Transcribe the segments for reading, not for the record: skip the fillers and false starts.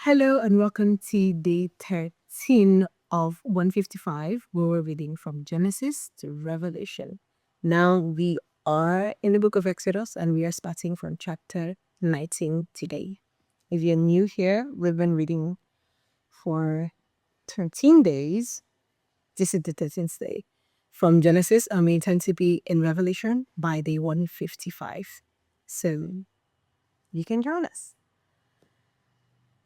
Hello and welcome to day 13 of 155, where we're reading from Genesis to Revelation. Now we are in the book of Exodus and we are starting from chapter 19 today. If you're new here, we've been reading for 13 days. This is the 13th day from Genesis, and we intend to be in Revelation by day 155. So you can join us.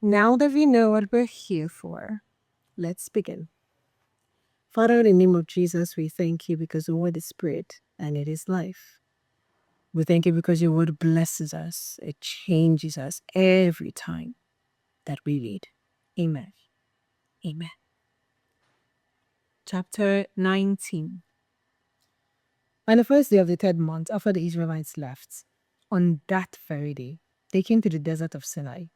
Now that we know what we're here for, let's begin. Father, in the name of Jesus, we thank you because the word is spirit and it is life. We thank you because your word blesses us. It changes us every time that we read. Amen. Amen. Chapter 19. On the first day of the third month, after the Israelites left, on that very day, they came to the desert of Sinai.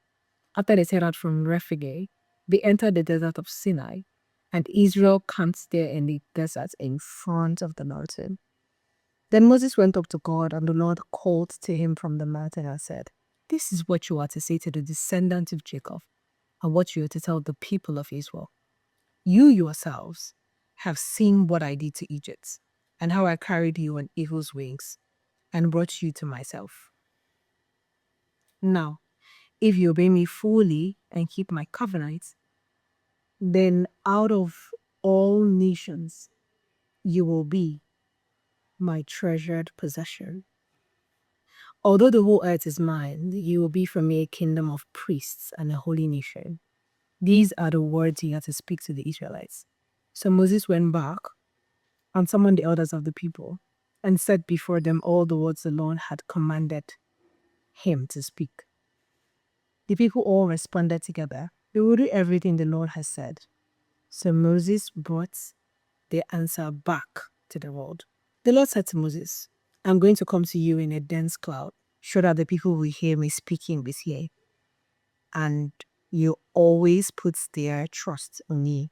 After they set out from Rephidim, they entered the desert of Sinai, and Israel camped there in the desert in front of the mountain. Then Moses went up to God, and the Lord called to him from the mountain and said, "This is what you are to say to the descendants of Jacob, and what you are to tell the people of Israel. You yourselves have seen what I did to Egypt, and how I carried you on eagle's wings, and brought you to myself. Now, if you obey me fully and keep my covenant, then out of all nations you will be my treasured possession. Although the whole earth is mine, you will be for me a kingdom of priests and a holy nation." These are the words he had to speak to the Israelites. So Moses went back and summoned the elders of the people and said before them all the words the Lord had commanded him to speak. The people all responded together, "We will do everything the Lord has said." So Moses brought the answer back to the Lord. The Lord said to Moses, "I'm going to come to you in a dense cloud, so that the people will hear me speaking with you. And you always put their trust on me."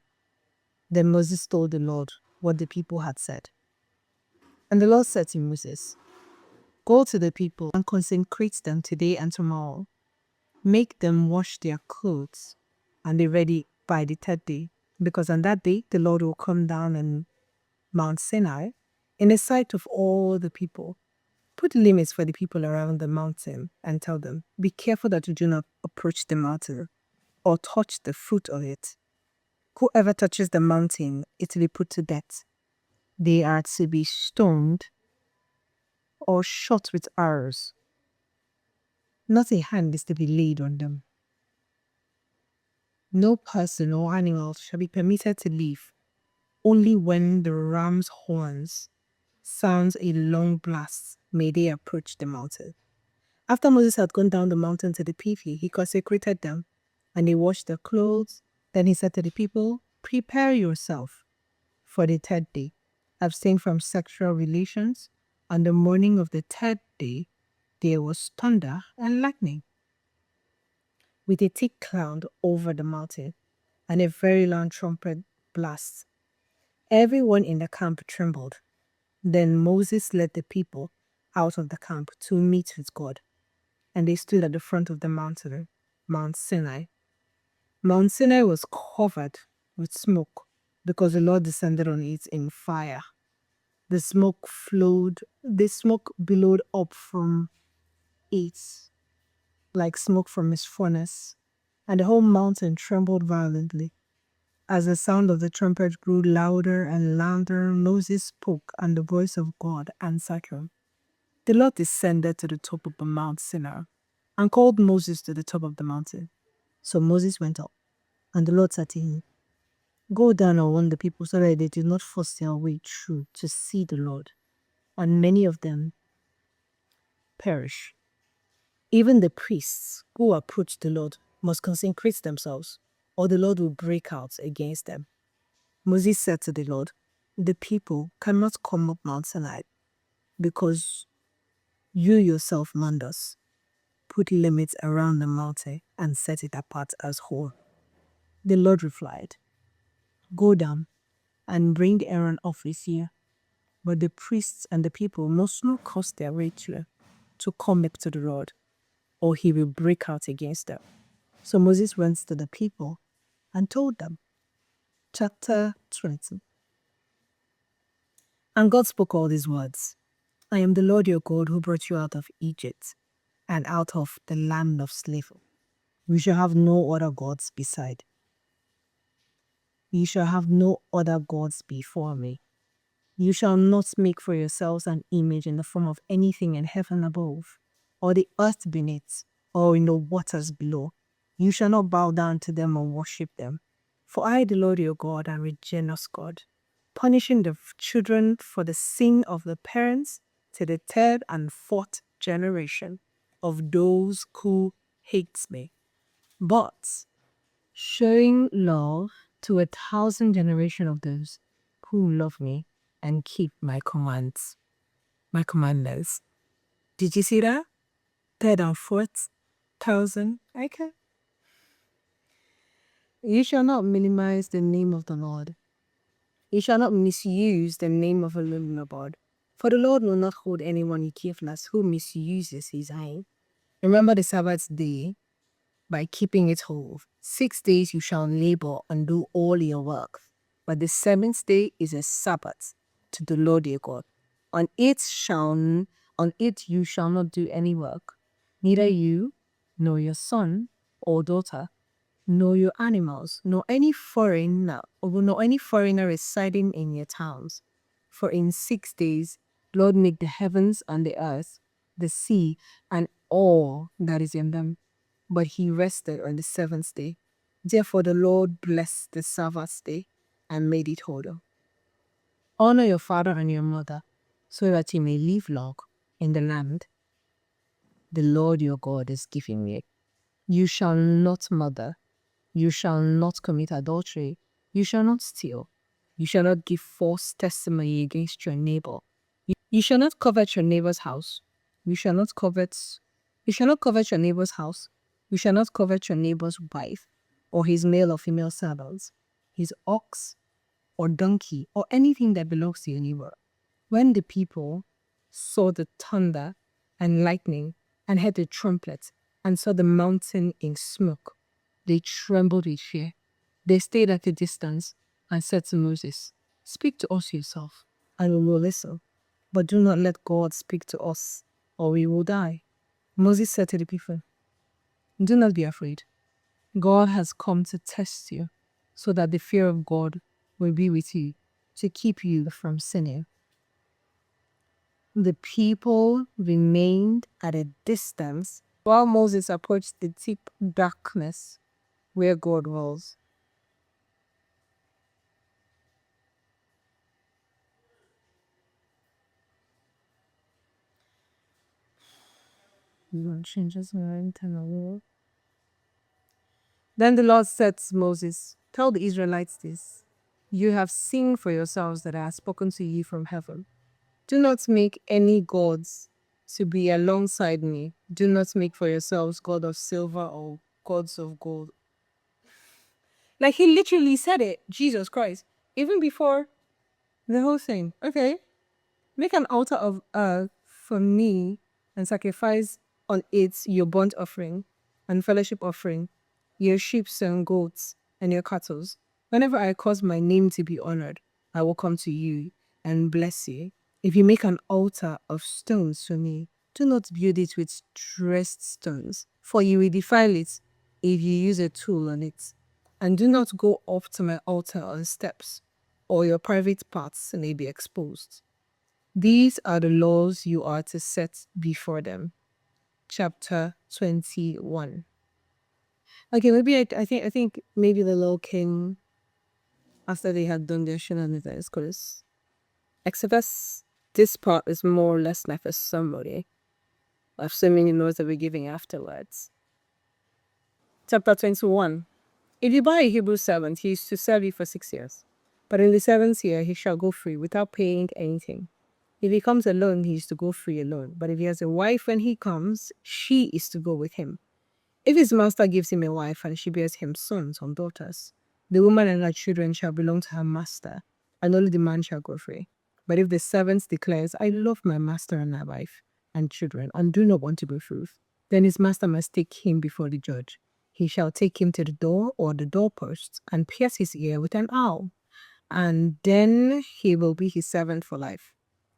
Then Moses told the Lord what the people had said. And the Lord said to Moses, "Go to the people and consecrate them today and tomorrow. Make them wash their clothes and be ready by the third day, because on that day the Lord will come down on Mount Sinai in the sight of all the people. Put limits for the people around the mountain and tell them, be careful that you do not approach the mountain or touch the fruit of it. Whoever touches the mountain, it will be put to death. They are to be stoned or shot with arrows. Not a hand is to be laid on them. No person or animal shall be permitted to live. Only when the ram's horns sounds a long blast may they approach the mountain. After Moses had gone down the mountain to the people, he consecrated them, and they washed their clothes. Then he said to the people, "Prepare yourself for the third day. Abstain from sexual relations." On the morning of the third day, there was thunder and lightning, with a thick cloud over the mountain, and a very loud trumpet blast. Everyone in the camp trembled. Then Moses led the people out of the camp to meet with God, and they stood at the front of the mountain, Mount Sinai. Mount Sinai was covered with smoke because the Lord descended on it in fire. The smoke billowed up from it like smoke from his furnace, and the whole mountain trembled violently. As the sound of the trumpet grew louder and louder, Moses spoke, and the voice of God answered him. The Lord descended to the top of the Mount Sinai and called Moses to the top of the mountain. So Moses went up, and the Lord said to him, "Go down and warn the people so that they do not force their way through to see the Lord, and many of them perish. Even the priests who approach the Lord must consecrate themselves, or the Lord will break out against them." Moses said to the Lord, "The people cannot come up Mount Sinai because you yourself command us. Put limits around the mountain and set it apart as whole." The Lord replied, "Go down and bring Aaron off with you, but the priests and the people must not cause their way to come up to the Lord, or he will break out against them." So Moses went to the people and told them. Chapter 20. And God spoke all these words. I am the Lord your God who brought you out of Egypt and out of the land of slavery. You shall have no other gods beside. You shall have no other gods before me. You shall not make for yourselves an image in the form of anything in heaven above, or the earth beneath, or in the waters below. You shall not bow down to them or worship them. For I, the Lord your God, am a generous God, punishing the children for the sin of the parents to the third and fourth generation of those who hate me, but showing love to 1,000 generations of those who love me and keep my commands, my commandments. Did you see that? Third and fourth thousand. Okay. You shall not minimize the name of the Lord. You shall not misuse the name of a living God. For the Lord will not hold anyone guiltless who misuses his name. Remember the Sabbath day by keeping it whole. 6 days you shall labor and do all your work. But the seventh day is a Sabbath to the Lord your God. On it you shall not do any work, neither you, nor your son or daughter, nor your animals, nor any foreigner residing in your towns. For in 6 days Lord made the heavens and the earth, the sea, and all that is in them. But he rested on the seventh day. Therefore the Lord blessed the Sabbath day and made it holy. Honor your father and your mother, so that you may live long in the land the Lord your God is giving you. You shall not murder. You shall not commit adultery. You shall not steal. You shall not give false testimony against your neighbor. You shall not covet your neighbor's house. You shall not covet your neighbor's house. You shall not covet your neighbor's wife, or his male or female servants, his ox or donkey, or anything that belongs to your neighbor. When the people saw the thunder and lightning, and heard the trumpet, and saw the mountain in smoke, they trembled with fear. They stayed at a distance and said to Moses, "Speak to us yourself, and we will listen. But do not let God speak to us, or we will die." Moses said to the people, "Do not be afraid. God has come to test you, so that the fear of God will be with you, to keep you from sinning." The people remained at a distance while Moses approached the deep darkness where God was. Then the Lord said to Moses, "Tell the Israelites this. You have seen for yourselves that I have spoken to you from heaven. Do not make any gods to be alongside me. Do not make for yourselves god of silver or gods of gold." Like he literally said it, Jesus Christ, even before the whole thing. Okay. Make an altar of earth for me and sacrifice on it your burnt offering and fellowship offering, your sheep and goats and your cattle. Whenever I cause my name to be honored, I will come to you and bless you. If you make an altar of stones for me, do not build it with dressed stones, for you will defile it if you use a tool on it. And do not go up to my altar on steps, or your private parts may be exposed. These are the laws you are to set before them. Chapter 21. Okay, maybe I think maybe the law came after they had done their shenanigans, because Exodus, this part is more or less like a summary of so many laws that we're giving afterwards. Chapter 21. If you buy a Hebrew servant, he is to serve you for 6 years. But in the 7th year, he shall go free without paying anything. If he comes alone, he is to go free alone. But if he has a wife when he comes, she is to go with him. If his master gives him a wife and she bears him sons or daughters, the woman and her children shall belong to her master, and only the man shall go free. But if the servant declares, "I love my master and my wife and children, and do not want to go free," then his master must take him before the judge. he shall take him to the door or the doorpost and pierce his ear with an awl, and then he will be his servant for life.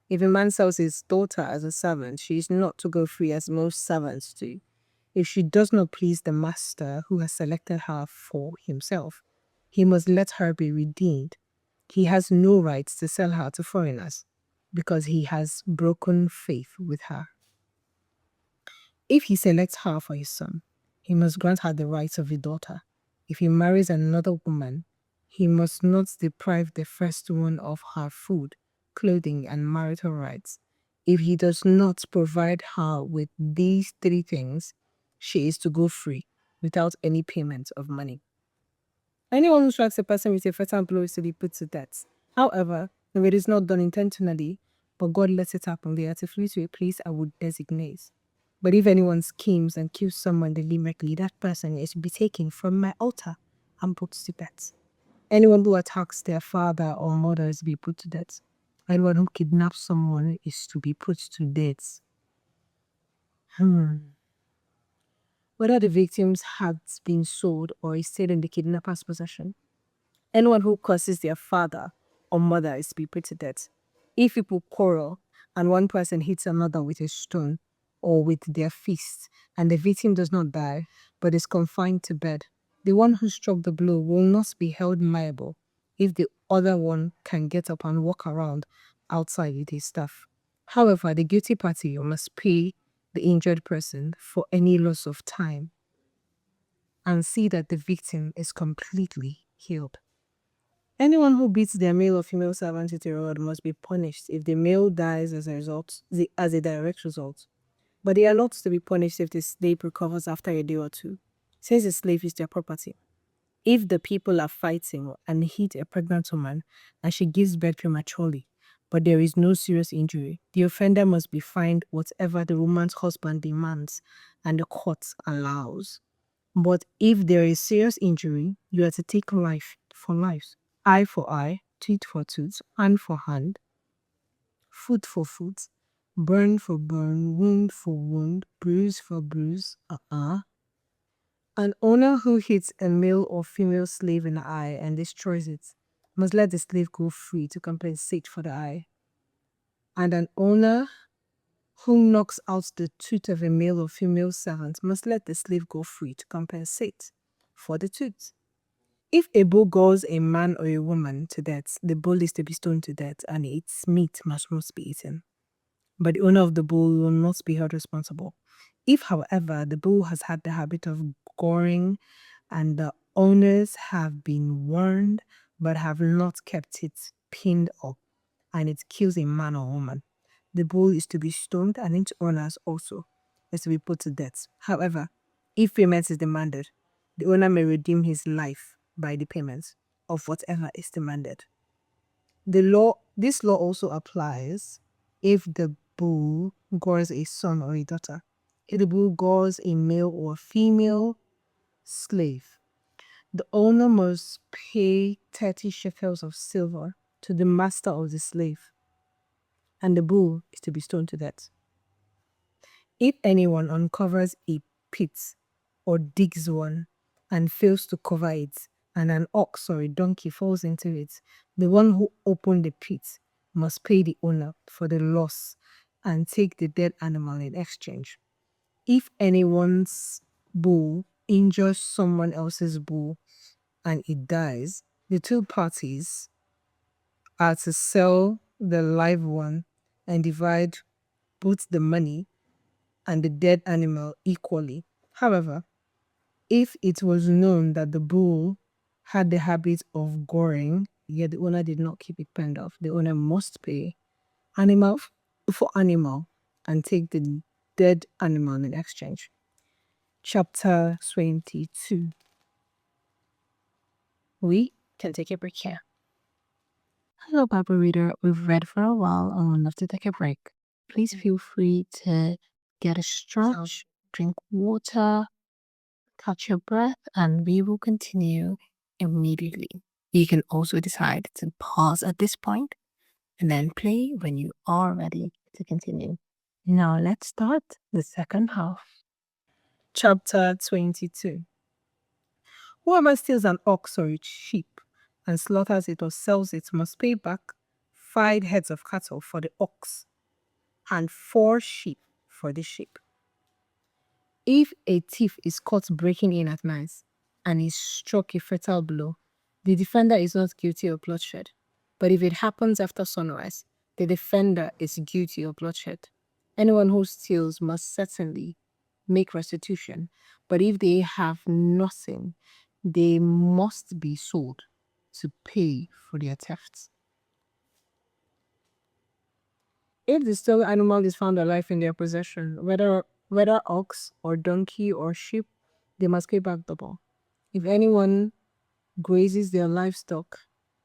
If a man sells his daughter as a servant, she is not to go free as most servants do. If she does not please the master who has selected her for himself, he must let her be redeemed. He has no right to sell her to foreigners because he has broken faith with her. If he selects her for his son, he must grant her the rights of a daughter. If he marries another woman, he must not deprive the first one of her food, clothing, and marital rights. If he does not provide her with these three things, she is to go free without any payment of money. Anyone who strikes a person with a fatal blow is to be put to death. However, if it is not done intentionally, but God lets it happen, they are to flee to a place I would designate. But if anyone schemes and kills someone deliberately, that person is to be taken from my altar and put to death. Anyone who attacks their father or mother is to be put to death. Anyone who kidnaps someone is to be put to death. Whether the victims had been sold or is still in the kidnapper's possession. Anyone who curses their father or mother is to be put to death. If people quarrel and one person hits another with a stone or with their fist and the victim does not die but is confined to bed, the one who struck the blow will not be held liable if the other one can get up and walk around outside with his staff. However, the guilty party must pay the injured person for any loss of time and see that the victim is completely healed. Anyone who beats their male or female servant with a rod must be punished if the male dies as a direct result. But they are not to be punished if the slave recovers after a day or two, since the slave is their property. If the people are fighting and hit a pregnant woman and she gives birth prematurely, but there is no serious injury, the offender must be fined whatever the woman's husband demands and the court allows. But if there is serious injury, you are to take life for life, eye for eye, tooth for tooth, hand for hand, foot for foot, burn for burn, wound for wound, bruise for bruise. An owner who hits a male or female slave in the eye and destroys it must let the slave go free to compensate for the eye. And an owner who knocks out the tooth of a male or female servant must let the slave go free to compensate for the tooth. If a bull gores a man or a woman to death, the bull is to be stoned to death and its meat must not be eaten. But the owner of the bull will not be held responsible. If, however, the bull has had the habit of goring and the owners have been warned but have not kept it pinned up and it kills a man or woman, the bull is to be stoned and its owners also is to be put to death. However, if payment is demanded, the owner may redeem his life by the payment of whatever is demanded. This law also applies if the bull gores a son or a daughter. If the bull gores a male or female slave, the owner must pay 30 shekels of silver to the master of the slave, and the bull is to be stoned to death. If anyone uncovers a pit or digs one and fails to cover it, and an ox or a donkey falls into it, the one who opened the pit must pay the owner for the loss and take the dead animal in exchange. If anyone's bull injures someone else's bull and it dies, the two parties are to sell the live one and divide both the money and the dead animal equally. However, if it was known that the bull had the habit of goring, yet the owner did not keep it penned off, the owner must pay animal for animal and take the dead animal in exchange. Chapter 22. We can take a break here. Hello, Bible reader. We've read for a while and would love to take a break. Please feel free to get a stretch, drink water, catch your breath, and we will continue immediately. You can also decide to pause at this point and then play when you are ready to continue. Now let's start the second half. Chapter 22. Whoever steals an ox or a sheep and slaughters it or sells it must pay back 5 heads of cattle for the ox and 4 sheep for the sheep. If a thief is caught breaking in at night and is struck a fatal blow, the defender is not guilty of bloodshed. But if it happens after sunrise, the defender is guilty of bloodshed. Anyone who steals must certainly make restitution, but if they have nothing, they must be sold to pay for their thefts. If the stolen animal is found alive in their possession, whether ox or donkey or sheep, they must pay back double. If anyone grazes their livestock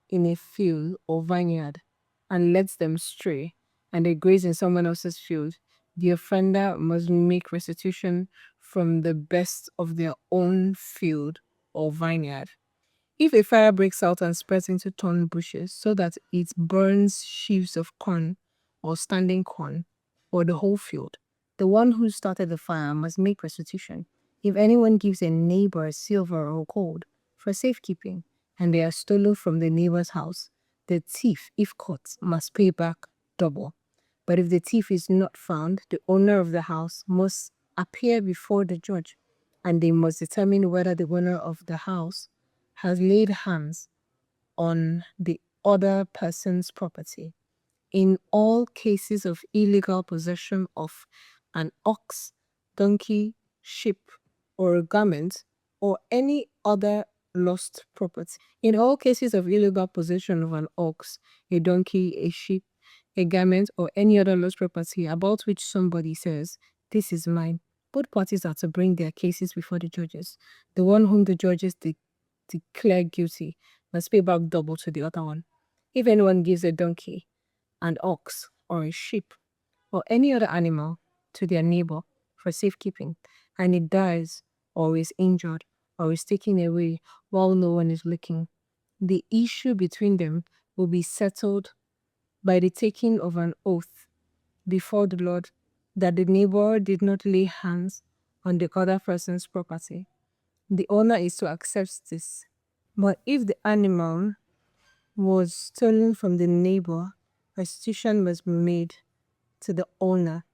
in a field or vineyard and lets them stray, and they graze in someone else's field, the offender must make restitution from the best of their own field or vineyard. If a fire breaks out and spreads into thorn bushes so that it burns sheaves of corn or standing corn or the whole field, the one who started the fire must make restitution. If anyone gives a neighbor silver or gold for safekeeping and they are stolen from the neighbor's house, the thief, if caught, must pay back double. But if the thief is not found, the owner of the house must appear before the judge, and they must determine whether the owner of the house has laid hands on the other person's property. In all cases of illegal possession of an ox, donkey, sheep, or a garment, or any other lost property. In all cases of illegal possession of an ox, a donkey, a sheep, a garment, or any other lost property about which somebody says, "This is mine," both parties are to bring their cases before the judges. The one whom the judges declare guilty must pay back double to the other one. If anyone gives a donkey, an ox, or a sheep, or any other animal to their neighbor for safekeeping, and it dies, or is injured, or is taken away while no one is looking, the issue between them will be settled by the taking of an oath before the Lord that the neighbor did not lay hands on the other person's property. The owner is to accept this. But if the animal was stolen from the neighbor, restitution must be made to the owner.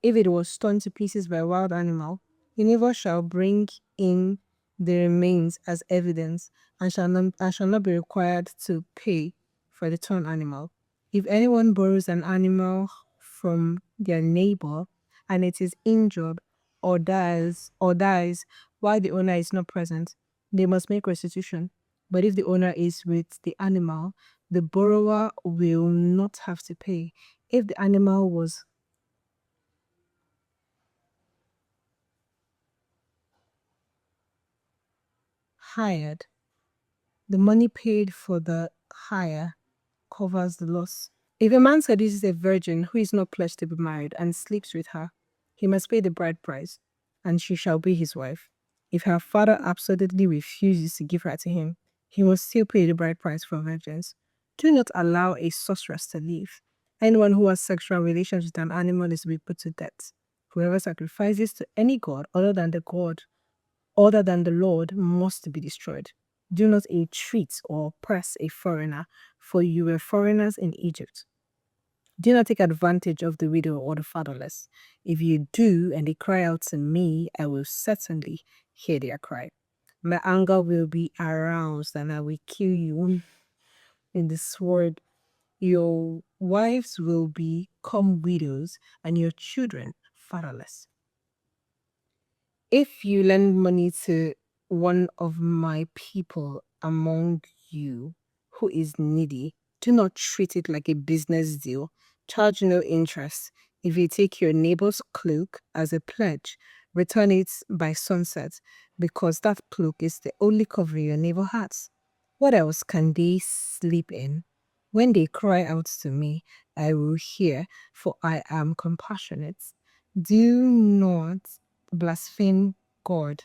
If it was torn to pieces by a wild animal, the neighbor shall bring in the remains as evidence and shall not be required to pay for the torn animal. If anyone borrows an animal from their neighbor and it is injured or dies while the owner is not present, they must make restitution. But if the owner is with the animal, the borrower will not have to pay. If the animal was hired, the money paid for the hire covers the loss. If a man seduces a virgin who is not pledged to be married and sleeps with her, he must pay the bride price, and she shall be his wife. If her father absolutely refuses to give her to him, he must still pay the bride price for virgins. Do not allow a sorceress to live. Anyone who has sexual relations with an animal is to be put to death. Whoever sacrifices to any god other than the Lord must be destroyed. Do not entreat or oppress a foreigner, for you were foreigners in Egypt. Do not take advantage of the widow or the fatherless. If you do and they cry out to me, I will certainly hear their cry. My anger will be aroused and I will kill you in the sword. Your wives will become widows and your children fatherless. If you lend money to one of my people among you who is needy, do not treat it like a business deal. Charge no interest. If you take your neighbor's cloak as a pledge, return it by sunset, because that cloak is the only cover your neighbor has. What else can they sleep in? When they cry out to me, I will hear, for I am compassionate. Do not blaspheme God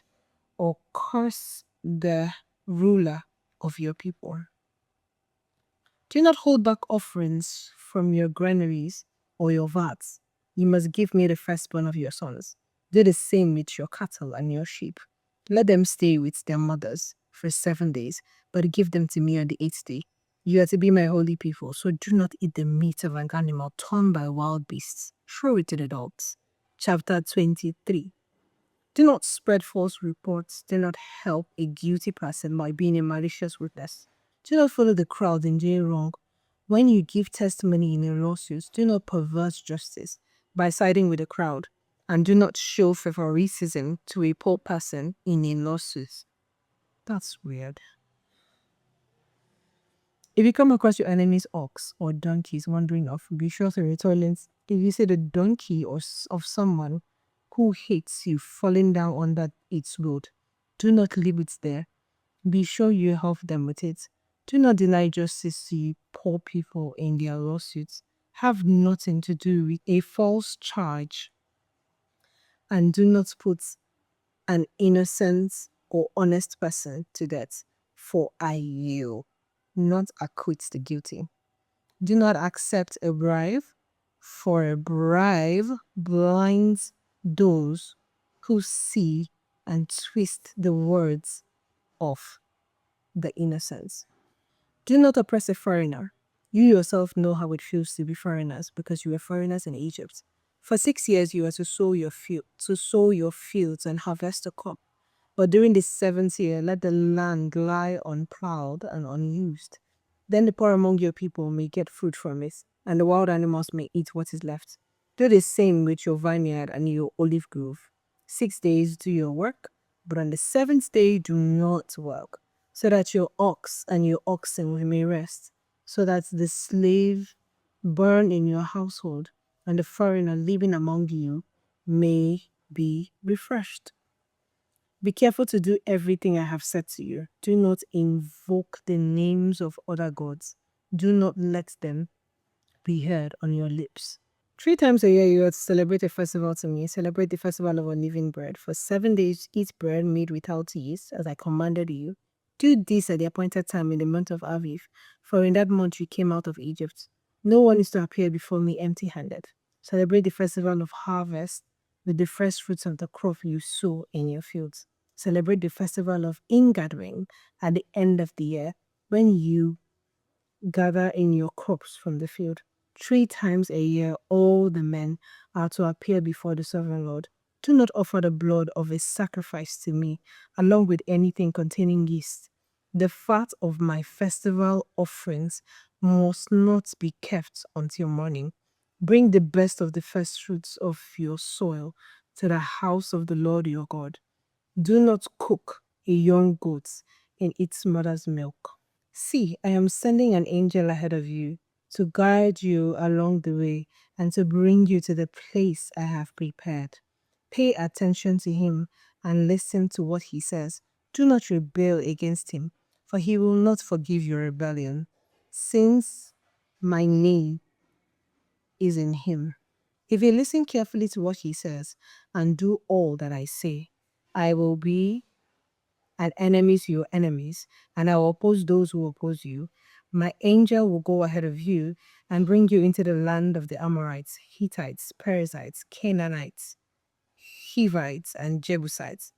or curse the ruler of your people. Do not hold back offerings from your granaries or your vats. You must give me the firstborn of your sons. Do the same with your cattle and your sheep. Let them stay with their mothers, for 7 days, but give them to me on the 8th day. You are to be my holy people, so do not eat the meat of an animal torn by wild beasts. Throw it to the dogs. Chapter 23. Do not spread false reports. Do not help a guilty person by being a malicious witness. Do not follow the crowd in doing wrong. When you give testimony in a lawsuit, do not pervert justice by siding with the crowd, and do not show favoritism to a poor person in a lawsuit. That's weird. If you come across your enemy's ox or donkeys wandering off, be sure to return it. If you see the donkey of someone who hates you falling down under its load, do not leave it there. Be sure you help them with it. Do not deny justice to poor people in their lawsuits. Have nothing to do with a false charge, and do not put an innocent or honest person to death, for I will not acquit the guilty. Do not accept a bribe, for a bribe blinds those who see and twist the words of the innocent. Do not oppress a foreigner. You yourself know how it feels to be foreigners because you were foreigners in Egypt. For 6 years you are to sow your fields and harvest the crop. But during the 7th year, let the land lie unplowed and unused. Then the poor among your people may get fruit from it, and the wild animals may eat what is left. Do the same with your vineyard and your olive grove. 6 days do your work, but on the 7th day do not work, so that your ox and your oxen may rest, so that the slave born in your household and the foreigner living among you may be refreshed. Be careful to do everything I have said to you. Do not invoke the names of other gods. Do not let them be heard on your lips. 3 times a year you are to celebrate a festival to me. Celebrate the festival of unleavened bread. For 7 days eat bread made without yeast, as I commanded you. Do this at the appointed time in the month of Aviv, for in that month you came out of Egypt. No one is to appear before me empty-handed. Celebrate the festival of harvest with the first fruits of the crop you sow in your fields. Celebrate the festival of ingathering at the end of the year, when you gather in your crops from the field. 3 times a year all the men are to appear before the sovereign Lord. Do not offer the blood of a sacrifice to me, along with anything containing yeast. The fat of my festival offerings must not be kept until morning. Bring the best of the first fruits of your soil to the house of the Lord your God. Do not cook a young goat in its mother's milk. See, I am sending an angel ahead of you to guide you along the way and to bring you to the place I have prepared. Pay attention to him and listen to what he says. Do not rebel against him, for he will not forgive your rebellion, since my name is in him. If you listen carefully to what he says and do all that I say, I will be an enemy to your enemies, and I will oppose those who oppose you. My angel will go ahead of you and bring you into the land of the Amorites, Hittites, Perizzites, Canaanites, Hivites, and Jebusites,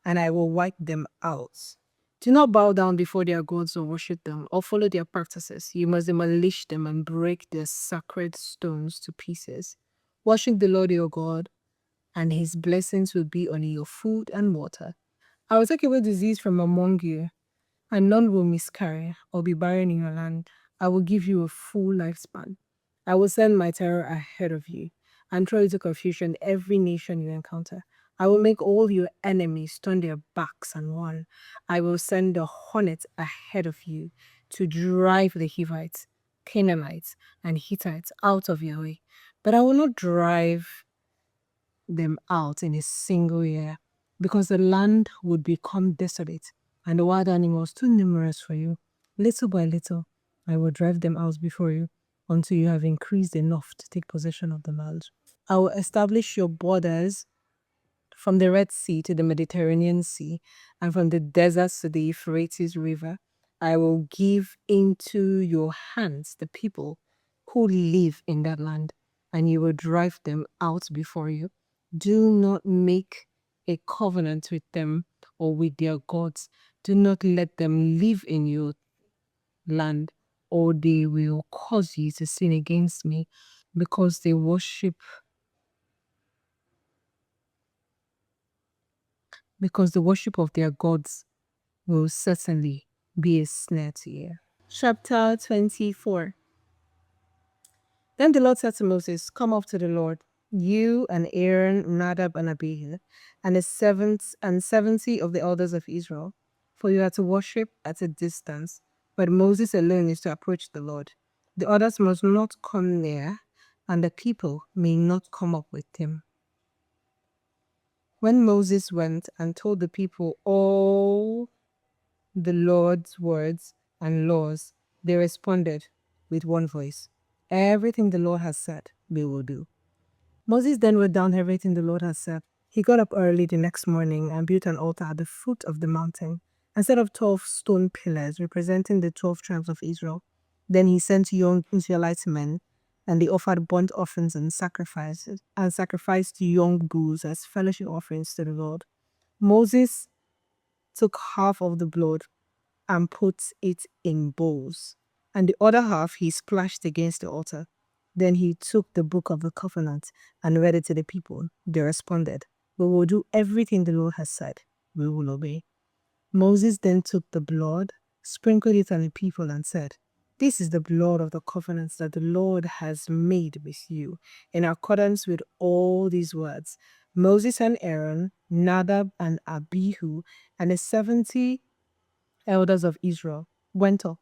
and I will wipe them out. Do not bow down before their gods or worship them or follow their practices. You must demolish them and break their sacred stones to pieces. Worship the Lord your God, and his blessings will be on your food and water. I will take away disease from among you, and none will miscarry or be barren in your land. I will give you a full lifespan. I will send my terror ahead of you and throw into confusion every nation you encounter. I will make all your enemies turn their backs and run. I will send the hornet ahead of you to drive the Hivites, Canaanites, and Hittites out of your way. But I will not drive them out in a single year, because the land would become desolate and the wild animals too numerous for you. Little by little, I will drive them out before you until you have increased enough to take possession of the land. I will establish your borders from the Red Sea to the Mediterranean Sea, and from the deserts to the Euphrates River. I will give into your hands the people who live in that land, and you will drive them out before you. Do not make a covenant with them or with their gods. Do not let them live in your land, or they will cause you to sin against me, because the worship of their gods will certainly be a snare to you. Chapter 24. Then the Lord said to Moses, "Come up to the Lord, you and Aaron, Nadab and Abihu, and the 70 of the elders of Israel, for you are to worship at a distance, but Moses alone is to approach the Lord. The others must not come near, and the people may not come up with him." When Moses went and told the people all the Lord's words and laws, they responded with one voice, "Everything the Lord has said, we will do." Moses then wrote down everything the Lord had said. He got up early the next morning and built an altar at the foot of the mountain and set up 12 stone pillars representing the 12 tribes of Israel. Then he sent young Israelite men, and they offered burnt offerings and sacrificed young bulls as fellowship offerings to the Lord. Moses took half of the blood and put it in bowls, and the other half he splashed against the altar. Then he took the book of the covenant and read it to the people. They responded, "We will do everything the Lord has said. We will obey." Moses then took the blood, sprinkled it on the people, and said, "This is the blood of the covenant that the Lord has made with you, in accordance with all these words." Moses and Aaron, Nadab and Abihu, and the 70 elders of Israel went up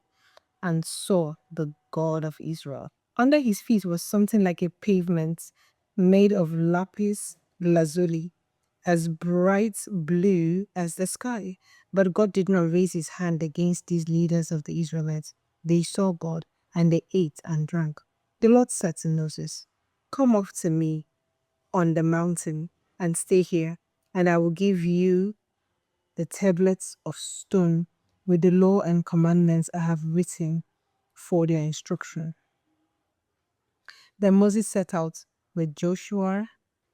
and saw the God of Israel. Under his feet was something like a pavement made of lapis lazuli, as bright blue as the sky. But God did not raise his hand against these leaders of the Israelites. They saw God, and they ate and drank. The Lord said to Moses, "Come up to me on the mountain and stay here, and I will give you the tablets of stone with the law and commandments I have written for their instruction." Then Moses set out with Joshua.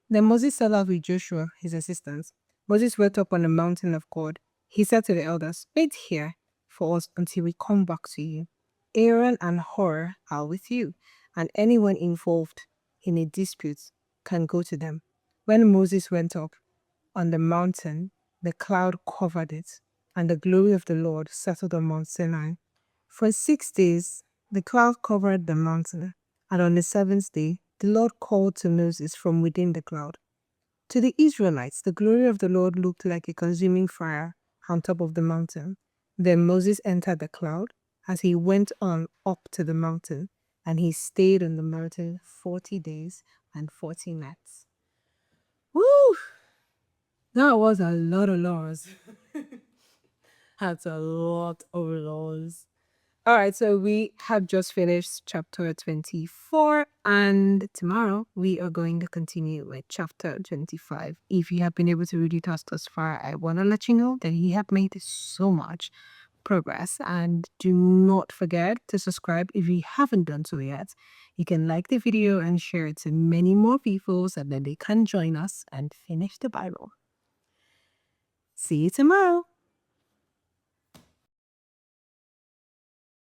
His assistant. Moses went up on the mountain of God. He said to the elders, "Wait here for us until we come back to you. Aaron and Hur are with you, and anyone involved in a dispute can go to them." When Moses went up on the mountain, the cloud covered it, and the glory of the Lord settled on Mount Sinai. For 6 days, the cloud covered the mountain, and on the seventh day, the Lord called to Moses from within the cloud. To the Israelites, the glory of the Lord looked like a consuming fire on top of the mountain. Then Moses entered the cloud as he went on up to the mountain, and he stayed on the mountain 40 days and 40 nights. Woo! That was a lot of laws. That's a lot of laws. All right, so we have just finished chapter 24, and tomorrow we are going to continue with chapter 25. If you have been able to read it thus far, I want to let you know that you have made so much progress, and do not forget to subscribe if you haven't done so yet. You can like the video and share it to many more people so that they can join us and finish the Bible. See you tomorrow.